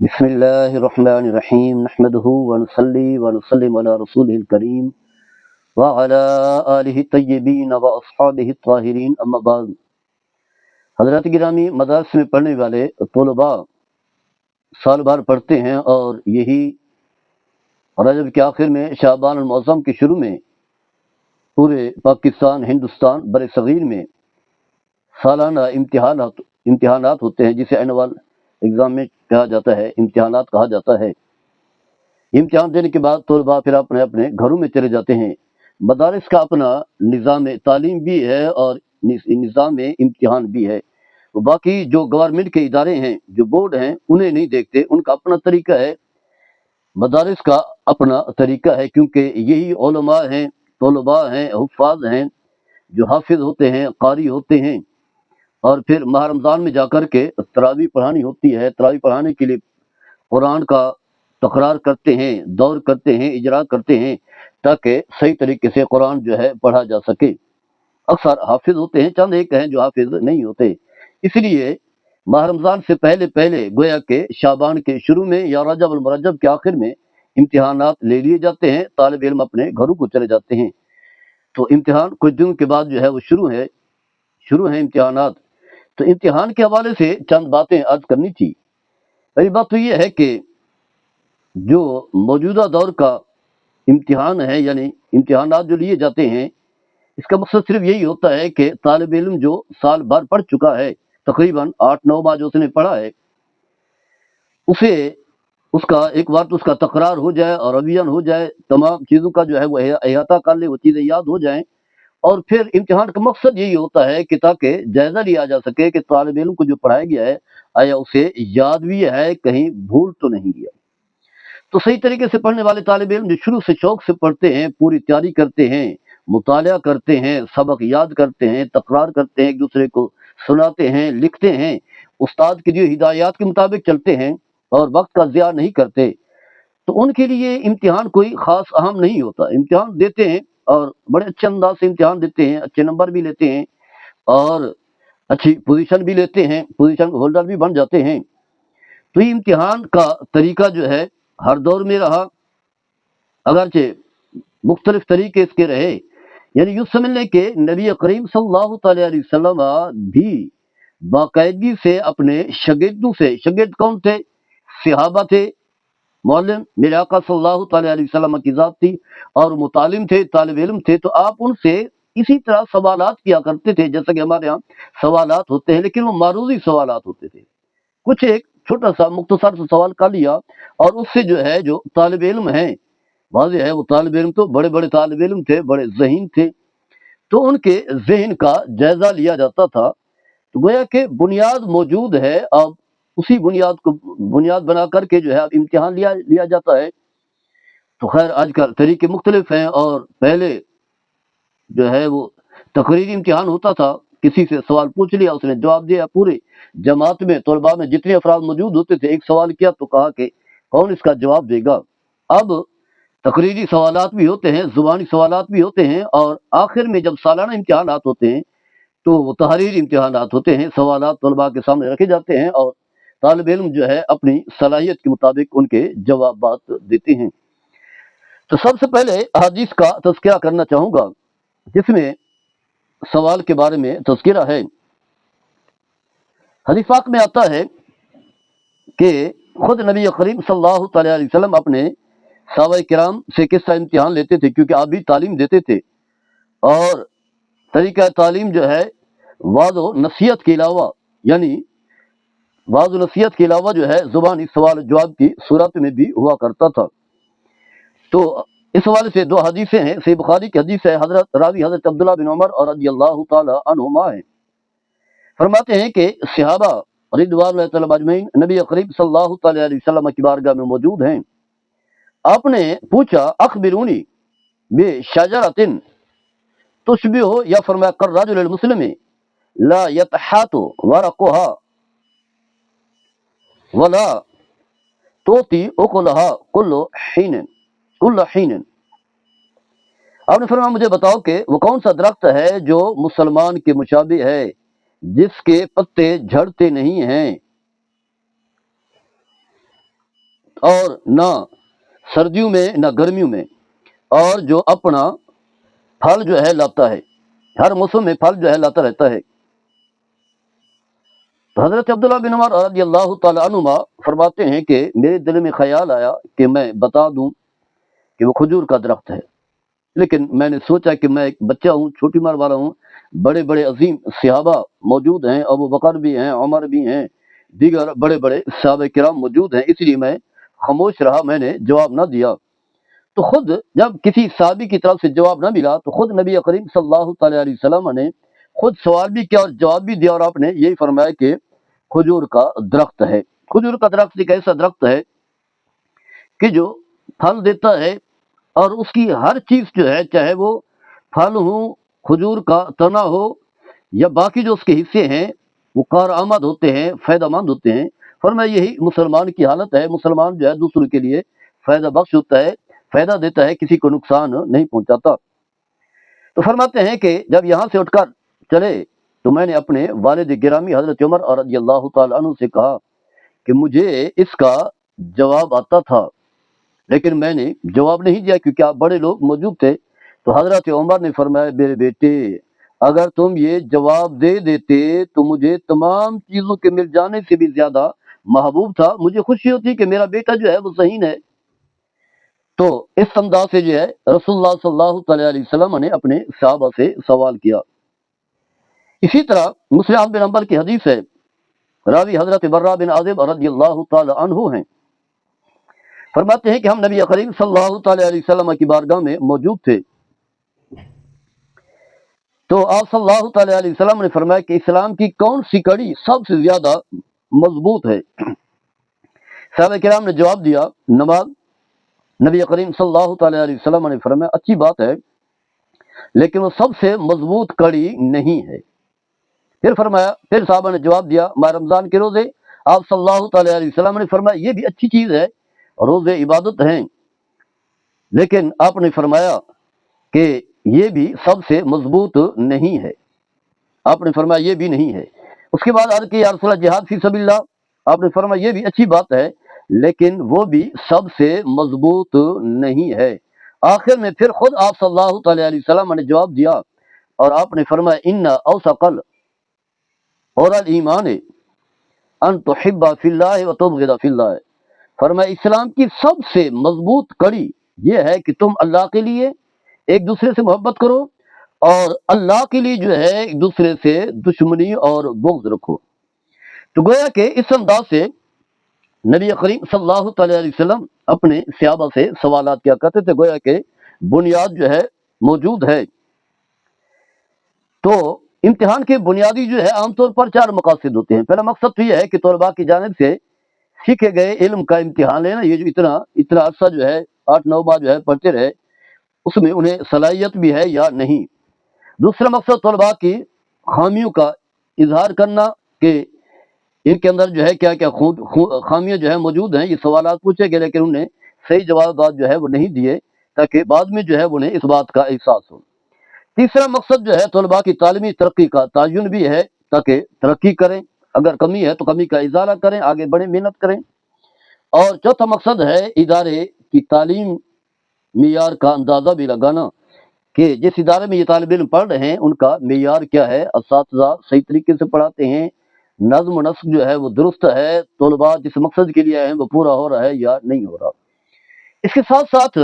بسم اللہ الرحمن الرحیم نحمده ونصلی ونسلم علی رسولہ الکریم وعلی آلہ الطیبین واصحابہ الطاہرین اما بعد۔ حضرات گرامی، مدارس میں پڑھنے والے طلباء سال بھر پڑھتے ہیں اور یہی رجب کے آخر میں شعبان المعظم کے شروع میں پورے پاکستان، ہندوستان، بر صغیر میں سالانہ امتحانات ہوتے ہیں، جسے اینول ایگزام میں کہا جاتا ہے، امتحانات کہا جاتا ہے۔ امتحان دینے کے بعد طلباء پھر اپنے اپنے گھروں میں چلے جاتے ہیں۔ مدارس کا اپنا نظام تعلیم بھی ہے اور نظام امتحان بھی ہے۔ باقی جو گورنمنٹ کے ادارے ہیں، جو بورڈ ہیں، انہیں نہیں دیکھتے، ان کا اپنا طریقہ ہے، مدارس کا اپنا طریقہ ہے، کیونکہ یہی علماء ہیں، طلباء ہیں، حفاظ ہیں، جو حافظ ہوتے ہیں، قاری ہوتے ہیں، اور پھر ماہ رمضان میں جا کر کے تراویح پڑھانی ہوتی ہے۔ تراویح پڑھانے کے لیے قرآن کا تکرار کرتے ہیں، دور کرتے ہیں، اجرا کرتے ہیں، تاکہ صحیح طریقے سے قرآن جو ہے پڑھا جا سکے۔ اکثر حافظ ہوتے ہیں، چند ایک ہیں جو حافظ نہیں ہوتے، اس لیے ماہ رمضان سے پہلے پہلے گویا کہ شعبان کے شروع میں یا رجب المرجب کے آخر میں امتحانات لے لیے جاتے ہیں، طالب علم اپنے گھروں کو چلے جاتے ہیں۔ تو امتحان کچھ دنوں کے بعد جو ہے وہ شروع ہیں امتحانات۔ تو امتحان کے حوالے سے چند باتیں عرض کرنی تھی۔ پہلی بات تو یہ ہے کہ جو موجودہ دور کا امتحان ہے، یعنی امتحانات جو لیے جاتے ہیں، اس کا مقصد صرف یہی ہوتا ہے کہ طالب علم جو سال بھر پڑھ چکا ہے، تقریباً 8-9 ماہ جو اس نے پڑھا ہے، اسے اس کا ایک بار تو اس کا تکرار ہو جائے اور ریویژن ہو جائے، تمام چیزوں کا جو ہے وہ احاطہ کر لے، وہ چیزیں یاد ہو جائیں۔ اور پھر امتحان کا مقصد یہی ہوتا ہے کہ تاکہ جائزہ لیا جا سکے کہ طالب علم کو جو پڑھایا گیا ہے آیا اسے یاد بھی ہے، کہیں بھول تو نہیں گیا۔ تو صحیح طریقے سے پڑھنے والے طالب علم جو شروع سے شوق سے پڑھتے ہیں، پوری تیاری کرتے ہیں، مطالعہ کرتے ہیں، سبق یاد کرتے ہیں، تکرار کرتے ہیں، ایک دوسرے کو سناتے ہیں، لکھتے ہیں، استاد کی جو ہدایات کے مطابق چلتے ہیں اور وقت کا ضیاع نہیں کرتے، تو ان کے لیے امتحان کوئی خاص اہم نہیں ہوتا۔ امتحان دیتے ہیں اور بڑے اچھے انداز سے امتحان دیتے ہیں، اچھے نمبر بھی لیتے ہیں اور اچھی پوزیشن بھی لیتے ہیں، پوزیشن ہولڈر بھی بن جاتے ہیں۔ تو یہ امتحان کا طریقہ جو ہے ہر دور میں رہا، اگرچہ مختلف طریقے اس کے رہے۔ یعنی یوں سمجھ لیں کہ نبی کریم صلی اللہ تعالی علیہ وسلم بھی باقاعدگی سے اپنے شاگردوں سے، شاگرد کون تھے؟ صحابہ تھے، معلم میرے آقا صلی اللہ تعالی علیہ وسلم کی ذات تھی، اور متعلم تھے، طالب علم تھے، تو آپ ان سے اسی طرح سوالات کیا کرتے تھے جیسا کہ ہمارے ہاں سوالات ہوتے ہیں، لیکن وہ معروضی سوالات ہوتے تھے۔ کچھ ایک چھوٹا سا مختصر سا سوال کر لیا اور اس سے جو ہے جو طالب علم ہیں، واضح ہے وہ طالب علم تو بڑے بڑے طالب علم تھے، بڑے ذہین تھے، تو ان کے ذہن کا جائزہ لیا جاتا تھا۔ تو گویا کہ بنیاد موجود ہے، اب اسی بنیاد کو بنیاد بنا کر کے جو ہے اب امتحان لیا جاتا ہے۔ تو خیر آج کل طریقے مختلف ہیں، اور پہلے جو ہے وہ تقریری امتحان ہوتا تھا، کسی سے سوال پوچھ لیا، اس نے جواب دیا، پورے جماعت میں طلباء میں جتنے افراد موجود ہوتے تھے، ایک سوال کیا تو کہا کہ کون اس کا جواب دے گا۔ اب تقریری سوالات بھی ہوتے ہیں، زبانی سوالات بھی ہوتے ہیں، اور آخر میں جب سالانہ امتحانات ہوتے ہیں تو وہ تحریری امتحانات ہوتے ہیں، سوالات طلباء کے سامنے رکھے جاتے ہیں اور طالب علم جو ہے اپنی صلاحیت کے مطابق ان کے جوابات دیتے ہیں۔ تو سب سے پہلے احادیث کا تذکرہ کرنا چاہوں گا، جس میں سوال کے بارے میں تذکرہ ہے۔ حدیث پاک میں آتا ہے کہ خود نبی کریم صلی اللہ تعالی علیہ وسلم اپنے صحابہ کرام سے کس طرح امتحان لیتے تھے، کیونکہ آپ بھی تعلیم دیتے تھے، اور طریقہ تعلیم جو ہے وعظ و نصیحت کے علاوہ، یعنی وعظ و نصیحت کے علاوہ جو ہے زبانی سوال جواب کی صورت میں بھی ہوا کرتا تھا۔ تو اس حوالے سے دو حدیثیں ہیں، صحیح بخاری کی حدیث ہے، راوی حضرت عبداللہ بن عمر اور رضی اللہ تعالی عنہما ہیں۔ فرماتے ہیں کہ صحابہ رضوان اللہ تعالی اجمعین نبی کریم صلی اللہ تعالی علیہ وسلم کی بارگاہ میں موجود ہیں۔ آپ نے پوچھا اخبرونی بشجرۃ تشبہ، یا فرمایا کالرجل المسلم لا يتحات ورقها ولا توتی اکلها کل حین۔ آپ نے فرمایا مجھے بتاؤ کہ وہ کون سا درخت ہے جو مسلمان کے مشابہ ہے، جس کے پتے جھڑتے نہیں ہیں، اور نہ سردیوں میں نہ گرمیوں میں، اور جو اپنا پھل جو ہے لاتا ہے، ہر موسم میں پھل جو ہے لاتا رہتا ہے۔ تو حضرت عبداللہ بن عمر رضی اللہ تعالی عنہما فرماتے ہیں کہ میرے دل میں خیال آیا کہ میں بتا دوں کہ وہ کھجور کا درخت ہے، لیکن میں نے سوچا کہ میں ایک بچہ ہوں، چھوٹی عمر والا ہوں، بڑے بڑے عظیم صحابہ موجود ہیں، ابو بکر بھی ہیں، عمر بھی ہیں، دیگر بڑے بڑے صحابہ کرام موجود ہیں، اس لیے میں خاموش رہا، میں نے جواب نہ دیا۔ تو خود جب کسی صحابی کی طرف سے جواب نہ ملا تو خود نبی کریم صلی اللہ تعالی علیہ وسلم نے خود سوال بھی کیا اور جواب بھی دیا، اور آپ نے یہی فرمایا کہ کھجور کا درخت ہے۔ کھجور کا درخت ایک ایسا درخت ہے کہ جو پھل دیتا ہے، اور اس کی ہر چیز جو ہے، چاہے وہ پھل ہو، کھجور کا تنا ہو، یا باقی جو اس کے حصے ہیں، وہ کارآمد ہوتے ہیں، فائدہ مند ہوتے ہیں۔ فرمایا یہی مسلمان کی حالت ہے، مسلمان جو ہے دوسروں کے لیے فائدہ بخش ہوتا ہے، فائدہ دیتا ہے، کسی کو نقصان نہیں پہنچاتا۔ تو فرماتے ہیں کہ جب یہاں سے اٹھ کر چلے تو میں نے اپنے والد گرامی حضرت عمر رضی اللہ تعالی عنہ سے کہا کہ مجھے اس کا جواب آتا تھا، لیکن میں نے جواب نہیں دیا کیونکہ آپ بڑے لوگ موجود تھے۔ تو حضرت عمر نے فرمایا میرے بیٹے، اگر تم یہ جواب دے دیتے تو مجھے تمام چیزوں کے مل جانے سے بھی زیادہ محبوب تھا، مجھے خوشی ہوتی کہ میرا بیٹا جو ہے وہ صحیح ہے۔ تو اس انداز سے جو ہے رسول اللہ صلی اللہ تعالی علیہ وسلم نے اپنے صحابہ سے سوال کیا۔ اسی طرح مسلم بن حنبل کی حدیث ہے، راوی حضرت برہ بن عازب رضی اللہ تعالی عنہ ہیں، فرماتے ہیں کہ ہم نبی کریم صلی اللہ تعالی علیہ وسلم کی بارگاہ میں موجود تھے، تو آپ صلی اللہ تعالی علیہ وسلم نے فرمایا کہ اسلام کی کون سی کڑی سب سے زیادہ مضبوط ہے؟ صحابہ کرام نے جواب دیا نماز۔ نبی کریم صلی اللہ تعالی علیہ وسلم نے فرمایا اچھی بات ہے، لیکن وہ سب سے مضبوط کڑی نہیں ہے۔ پھر صحابہ نے جواب دیا ماہ رمضان کے روزے۔ آپ صلی اللہ تعالی علیہ وسلم نے فرمایا یہ بھی اچھی چیز ہے، روزے عبادت ہیں، لیکن آپ نے فرمایا کہ یہ بھی سب سے مضبوط نہیں ہے۔ آپ نے فرمایا یہ بھی نہیں ہے۔ اس کے بعد عرض کی یا رسول اللہ جہاد فی سبیل اللہ، آپ نے فرمایا یہ بھی اچھی بات ہے، لیکن وہ بھی سب سے مضبوط نہیں ہے۔ آخر میں پھر خود آپ صلی اللہ تعالی علیہ وسلم نے جواب دیا، اور آپ نے فرمایا ان اوثقل اور الایمان ان تحب فی اللہ و تبغض فی اللہ، فرمایا اسلام کی سب سے مضبوط کڑی یہ ہے کہ تم اللہ کے لیے ایک دوسرے سے محبت کرو، اور اللہ کے لیے جو ہے ایک دوسرے سے دشمنی اور بغض رکھو۔ تو گویا کہ اس انداز سے نبی کریم صلی اللہ تعالی علیہ وسلم اپنے صحابہ سے سوالات کیا کرتے تھے، گویا کہ بنیاد جو ہے موجود ہے۔ تو امتحان کے بنیادی جو ہے عام طور پر 4 مقاصد ہوتے ہیں۔ پہلا مقصد تو یہ ہے کہ طلباء کی جانب سے سیکھے گئے علم کا امتحان لینا، یہ جو اتنا عرصہ جو ہے 8-9 ماہ جو ہے پڑھتے رہے، اس میں انہیں صلاحیت بھی ہے یا نہیں۔ دوسرا مقصد طلباء کی خامیوں کا اظہار کرنا کہ ان کے اندر جو ہے کیا کیا خامیاں جو ہے موجود ہیں، یہ سوالات پوچھے گئے لیکن انہیں صحیح جوابات جو ہے وہ نہیں دیے، تاکہ بعد میں جو ہے انہیں اس بات کا احساس ہو۔ تیسرا مقصد جو ہے طلباء کی تعلیمی ترقی کا تعین بھی ہے، تاکہ ترقی کریں، اگر کمی ہے تو کمی کا ازالہ کریں، آگے بڑھیں، محنت کریں۔ اور چوتھا مقصد ہے ادارے کی تعلیم معیار کا اندازہ بھی لگانا کہ جس ادارے میں یہ طالب علم پڑھ رہے ہیں ان کا معیار کیا ہے، اساتذہ صحیح طریقے سے پڑھاتے ہیں، نظم و نسق جو ہے وہ درست ہے، طلباء جس مقصد کے لیے آئے ہیں وہ پورا ہو رہا ہے یا نہیں ہو رہا۔ اس کے ساتھ ساتھ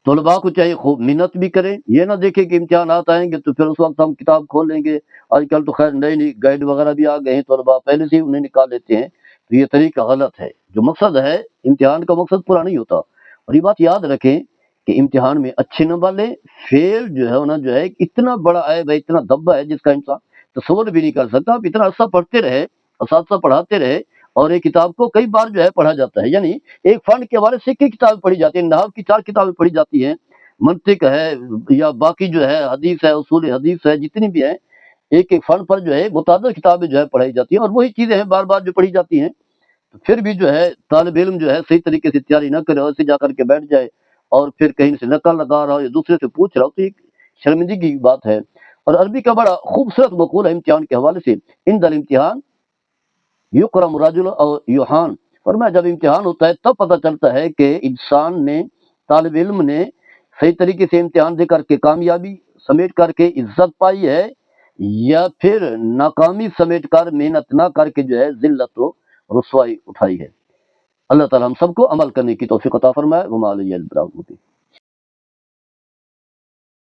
طلباء کو چاہیے خوب محنت بھی کریں، یہ نہ دیکھیں کہ امتحانات آئیں گے تو پھر اس وقت ہم کتاب کھول لیں گے۔ آج کل تو خیر نئی گائیڈ وغیرہ بھی آ گئے ہیں، طلباء پہلے سے ہی انہیں نکال لیتے ہیں، تو یہ طریقہ غلط ہے۔ جو مقصد ہے امتحان کا مقصد پورا نہیں ہوتا، اور یہ بات یاد رکھیں کہ امتحان میں اچھے نمبر لیں، فیل جو ہے ہونا جو ہے اتنا بڑا عیب ہے، اتنا دبا ہے جس کا انسان تصور بھی نہیں کر سکتا۔ آپ اتنا عرصہ پڑھتے رہے، اساتذہ پڑھاتے رہے، اور ایک کتاب کو کئی بار جو ہے پڑھا جاتا ہے، یعنی ایک فن کے حوالے سے کئی کتابیں پڑھی جاتی ہیں، نحو کی 4 کتابیں پڑھی جاتی ہیں، منطق ہے یا باقی جو ہے حدیث ہے، اصول حدیث ہے، جتنی بھی ہیں، ایک فن پر جو ہے متعدد کتابیں جو ہے پڑھائی جاتی ہیں، اور وہی چیزیں ہیں بار بار جو پڑھی جاتی ہیں۔ تو پھر بھی جو ہے طالب علم جو ہے صحیح طریقے سے تیاری نہ کرے اور اسے جا کر کے بیٹھ جائے اور پھر کہیں سے نقل لگا رہا ہو یا دوسرے سے پوچھ رہا ہو، تو ایک شرمندگی کی بات ہے۔ اور عربی کا بڑا خوبصورت مقول ہے امتحان کے حوالے سے، ان الامتحان یکرم الرجل اور یوحان، فرمایا جب امتحان ہوتا ہے تب پتہ چلتا ہے کہ انسان نے، طالب علم نے صحیح طریقے سے امتحان دے کر کے کامیابی سمیٹ کر کے عزت پائی ہے، یا پھر ناکامی سمیٹ کر محنت نہ کر کے جو ہے ذلت و رسوائی اٹھائی ہے۔ اللہ تعالی ہم سب کو عمل کرنے کی توفیق عطا فرمائے۔ وما علی البلاغ المبین۔